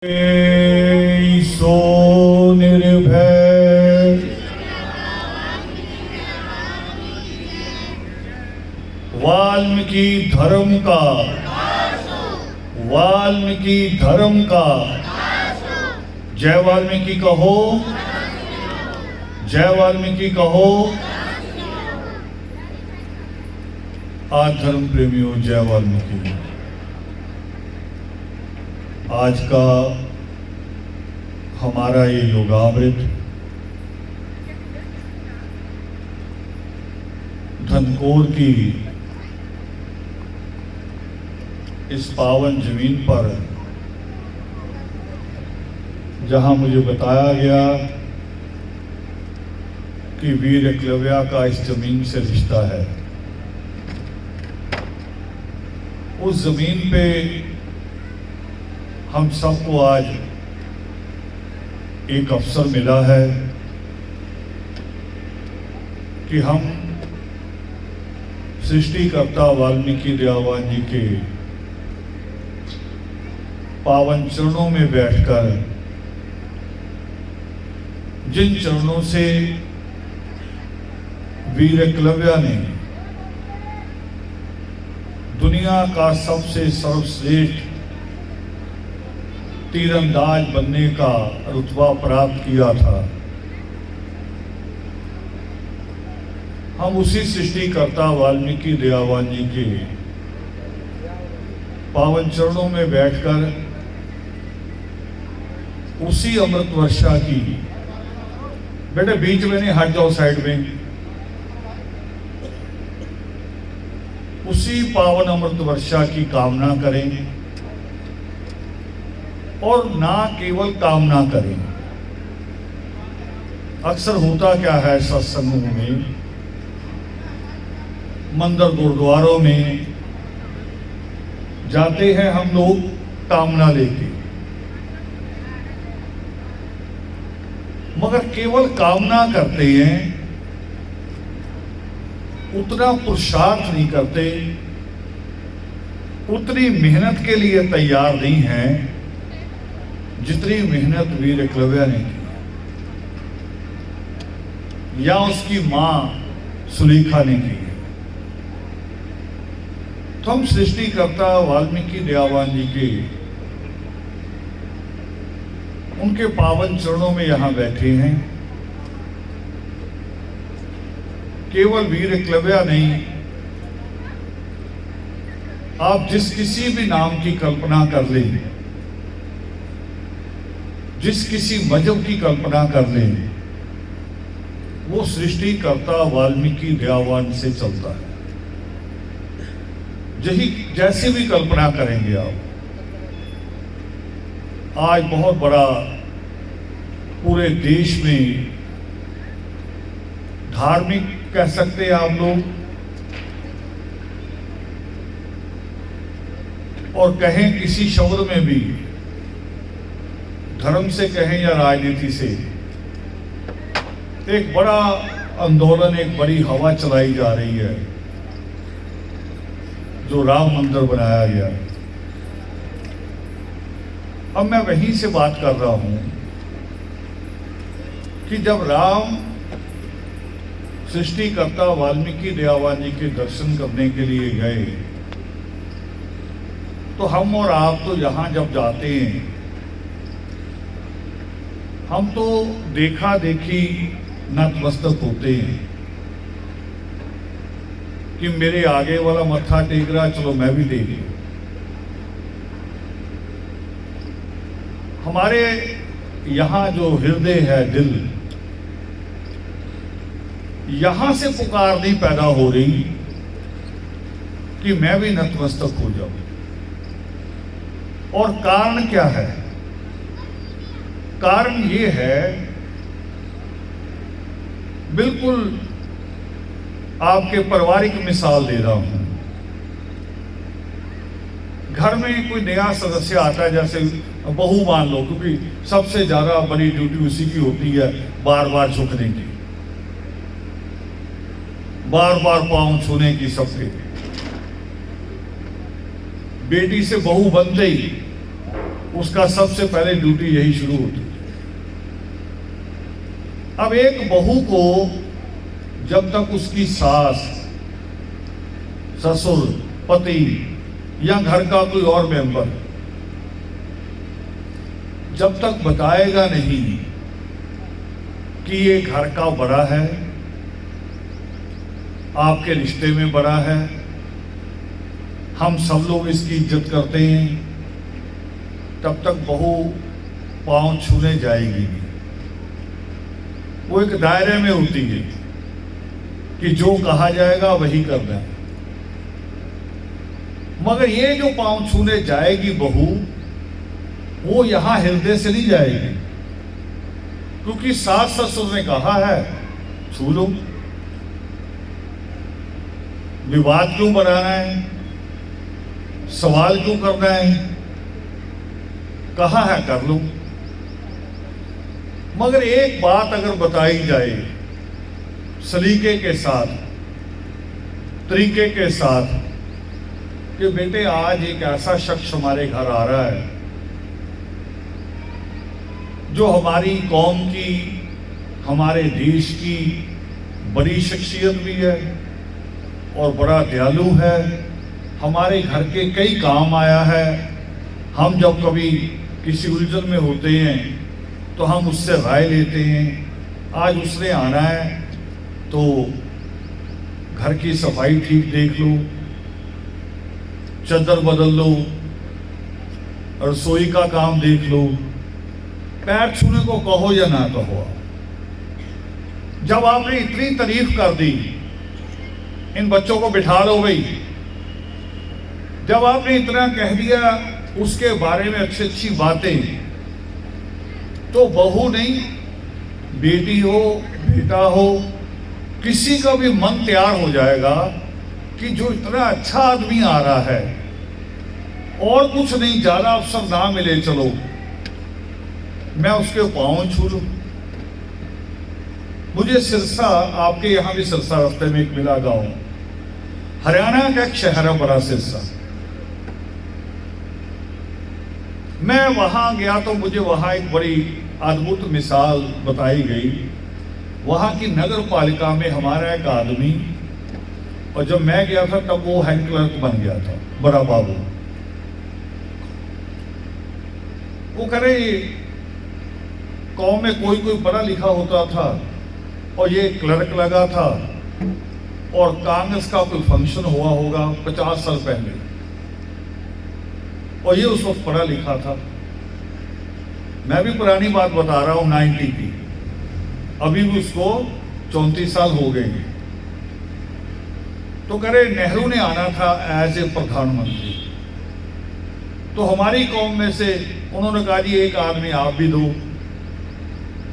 सो निर्भय वाल्मीकि धर्म का जय वाल्मीकि कहो, जय वाल्मीकि कहो। आज धर्म प्रेमियों, जय वाल्मीकि। आज का हमारा ये योगामृत धनकोर की इस पावन जमीन पर, जहां मुझे बताया गया कि वीर एकलव्य का इस जमीन से रिश्ता है, उस जमीन पे हम सबको आज एक अवसर मिला है कि हम सृष्टिकर्ता वाल्मीकि दयावान जी के पावन चरणों में बैठकर, जिन चरणों से वीर एकलव्य ने दुनिया का सबसे सर्वश्रेष्ठ तीरंदाज बनने का रुतबा प्राप्त किया था, हम उसी सृष्टिकर्ता वाल्मीकि दयावान जी के पावन चरणों में बैठकर उसी अमृत वर्षा की, बेटे बीच में नहीं, हट जाओ साइड में, उसी पावन अमृत वर्षा की कामना करेंगे। और ना केवल कामना करें। अक्सर होता क्या है सत्संगों में, मंदिर गुरुद्वारों में जाते हैं हम लोग कामना लेके, मगर केवल कामना करते हैं, उतना पुरुषार्थ नहीं करते, उतनी मेहनत के लिए तैयार नहीं है जितनी मेहनत वीर एकलव्य ने की, या उसकी मां सुलेखा ने की। तो हम सृष्टिकर्ता वाल्मीकि दयावान जी के उनके पावन चरणों में यहां बैठे हैं। केवल वीर एकलव्य नहीं, आप जिस किसी भी नाम की कल्पना कर लें, जिस किसी मजहब की कल्पना कर लें, वो सृष्टिकर्ता वाल्मीकि दयावान से चलता है। जैसे भी कल्पना करेंगे आप, आज बहुत बड़ा पूरे देश में धार्मिक कह सकते हैं आप लोग, और कहें किसी शब्द में भी, धर्म से कहें या राजनीति से, एक बड़ा आंदोलन, एक बड़ी हवा चलाई जा रही है, जो राम मंदिर बनाया गया। अब मैं वहीं से बात कर रहा हूं कि जब राम सृष्टिकर्ता वाल्मीकि दयावान जी के दर्शन करने के लिए गए, तो हम और आप तो यहां जब जाते हैं, हम तो देखा देखी नतमस्तक होते हैं कि मेरे आगे वाला मत्था टेक रहा, चलो मैं भी टेक लूं। हमारे यहां जो हृदय है, दिल, यहां से पुकार नहीं पैदा हो रही कि मैं भी नतमस्तक हो जाऊं। और कारण क्या है? कारण ये है, बिल्कुल आपके पारिवारिक मिसाल दे रहा हूं। घर में कोई नया सदस्य आता है, जैसे बहू मान लो, क्योंकि सबसे ज्यादा बड़ी ड्यूटी उसी की होती है, बार बार झुकने की, बार बार पांव छूने की सबके। बेटी से बहू बनते ही उसका सबसे पहले ड्यूटी यही शुरू होती है। अब एक बहू को जब तक उसकी सास, ससुर, पति या घर का कोई और मेंबर जब तक बताएगा नहीं कि ये घर का बड़ा है, आपके रिश्ते में बड़ा है, हम सब लोग इसकी इज्जत करते हैं, तब तक बहू पांव छूने जाएगी नहीं। वो एक दायरे में होती है कि जो कहा जाएगा वही करना है। मगर ये जो पांव छूने जाएगी बहू, वो यहां हृदय से नहीं जाएगी, क्योंकि सास ससुर ने कहा है छू लो। विवाद क्यों बनाना है, सवाल क्यों करना है, कहा है कर लो। मगर एक बात अगर बताई जाए सलीके के साथ, तरीके के साथ, कि बेटे आज एक ऐसा शख्स हमारे घर आ रहा है जो हमारी कौम की, हमारे देश की बड़ी शख्सियत भी है और बड़ा दयालु है, हमारे घर के कई काम आया है। हम जब कभी किसी उलझन में होते हैं तो हम उससे राय लेते हैं। आज उसने आना है तो घर की सफाई ठीक देख लो, चादर बदल लो, रसोई का काम देख लो, पैर छूने को कहो या ना कहो। जब आपने इतनी तारीफ कर दी, इन बच्चों को बिठा लो भाई, जब आपने इतना कह दिया उसके बारे में अच्छी अच्छी बातें, तो बहू नहीं, बेटी हो, बेटा हो, किसी का भी मन तैयार हो जाएगा कि जो इतना अच्छा आदमी आ रहा है, और कुछ नहीं, ज्यादा अवसर ना मिले, चलो मैं उसके पांव छू लूं। मुझे सिरसा, आपके यहां भी सिरसा रास्ते में एक मिला गांव, हरियाणा का एक शहर है बड़ा सिरसा। मैं वहां गया तो मुझे वहां एक बड़ी अद्भुत मिसाल बताई गई। वहां की नगर पालिका में हमारा एक आदमी, और जब मैं गया था तब वो हेड क्लर्क बन गया था, बड़ा बाबू। वो करे गांव में कोई कोई पढ़ा लिखा होता था और ये क्लर्क लगा था, और कांग्रेस का कोई फंक्शन हुआ होगा 50 साल पहले, और ये उस वक्त पढ़ा लिखा था। मैं भी पुरानी बात बता रहा हूं 90 की, अभी भी उसको 34 साल हो गए हैं। तो करे नेहरू ने आना था एज ए प्रधानमंत्री, तो हमारी कौम में से उन्होंने कहा जी एक आदमी आप भी दो,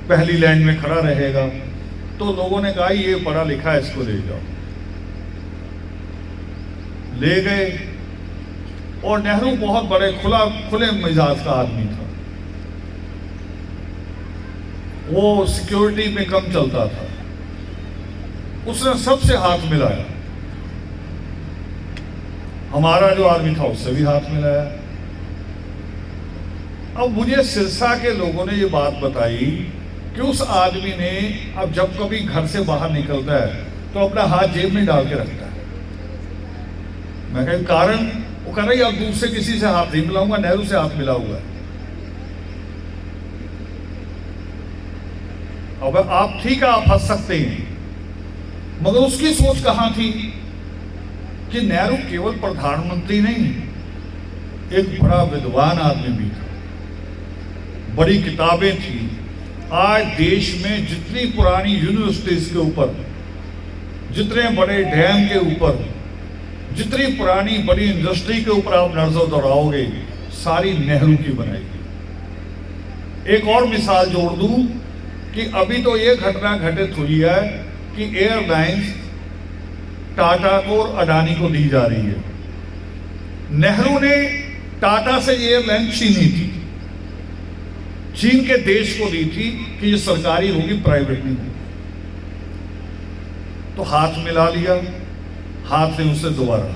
पहली लाइन में खड़ा रहेगा। तो लोगों ने कहा ये पढ़ा लिखा है, इसको ले जाओ। ले गए, और नेहरू बहुत बड़े खुले मिजाज का आदमी था। वो सिक्योरिटी में कम चलता था, उसने सबसे हाथ मिलाया। हमारा जो आदमी था उससे भी हाथ मिलाया। अब मुझे सिरसा के लोगों ने ये बात बताई कि उस आदमी ने, अब जब कभी घर से बाहर निकलता है तो अपना हाथ जेब में डाल के रखता है। मैं कहा कारण? वो कह रही अब दूसरे किसी से हाथ नहीं मिलाऊंगा, नेहरू से हाथ मिला हुआ है। अब आप ठीक है, आप हंस सकते हैं, मगर उसकी सोच कहां थी कि नेहरू केवल प्रधानमंत्री नहीं, एक बड़ा विद्वान आदमी भी था, बड़ी किताबें थी। आज देश में जितनी पुरानी यूनिवर्सिटीज के ऊपर, जितने बड़े डैम के ऊपर, जितनी पुरानी बड़ी इंडस्ट्री के ऊपर आप नजर दौड़ाओगे, सारी नेहरू की बनाई गई। एक और मिसाल जोड़ दूं कि अभी तो ये घटना घटित हुई है कि एयरलाइंस टाटा को और अडानी को दी जा रही है। नेहरू ने टाटा से एयरलाइन छीनी थी, चीन के देश को दी थी कि ये सरकारी होगी, प्राइवेट नहीं होगी। तो हाथ मिला लिया, हाथ से उससे दोबारा।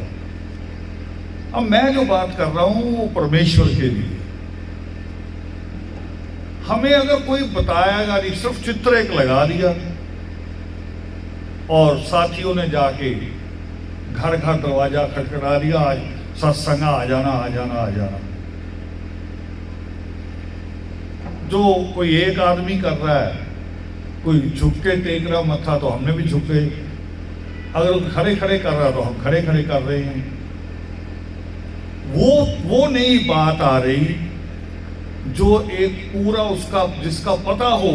अब मैं जो बात कर रहा हूं वो परमेश्वर के लिए, हमें अगर कोई बताएगा नहीं, सिर्फ चित्र एक लगा दिया और साथियों ने जाके घर घर दरवाजा खटखटा दिया, आज सत्संग आ जाना आ जाना आ जाना। जो कोई एक आदमी कर रहा है, कोई झुक के टेक रहा मत्था तो हमने भी झुके, अगर वो खड़े खड़े कर रहा तो हम खड़े खड़े कर रहे हैं। वो नई बात आ रही जो एक पूरा उसका जिसका पता हो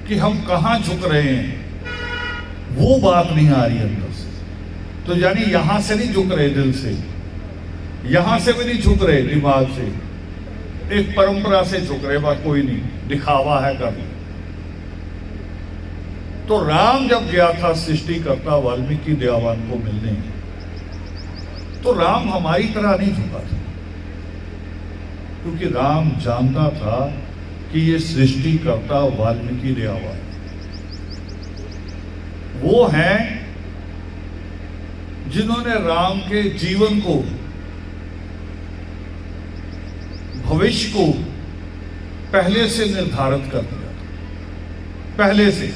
कि हम कहाँ झुक रहे हैं, वो बात नहीं आ रही अंदर से। तो यानी यहां से नहीं झुक रहे दिल से, यहां से भी नहीं झुक रहे दिमाग से, एक परंपरा से झुक रहे, बात कोई नहीं, दिखावा है कर। तो राम जब गया था सृष्टिकर्ता वाल्मीकि दयावान को मिलने, तो राम हमारी तरह नहीं झुका था, क्योंकि राम जानता था कि ये सृष्टिकर्ता वाल्मीकि दयावान वो हैं जिन्होंने राम के जीवन को, भविष्य को पहले से निर्धारित कर दिया, पहले से।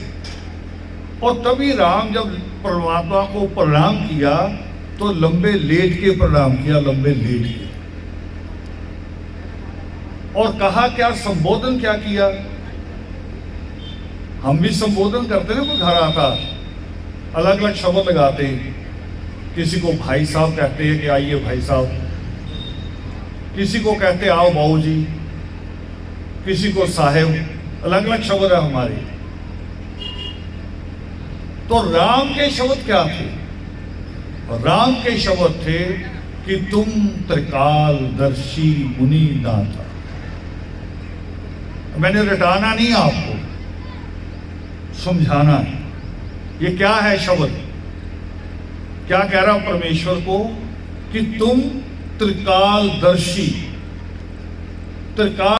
और तभी राम जब परमात्मा को प्रणाम किया तो लंबे लेट के प्रणाम किया, लंबे लेट के। और कहा क्या, संबोधन क्या किया। हम भी संबोधन करते ना, कोई घर आता अलग अलग शब्द लगाते हैं, किसी को भाई साहब कहते हैं कि आइए भाई साहब, किसी को कहते आओ बाबू जी, किसी को साहेब, अलग अलग शब्द है हमारे। तो राम के शब्द क्या थे, राम के शब्द थे कि तुम त्रिकालदर्शी मुनि दाता। मैंने रटाना नहीं, आपको समझाना है। ये क्या है शब्द, क्या कह रहा परमेश्वर को कि तुम त्रिकालदर्शी, त्रिकाल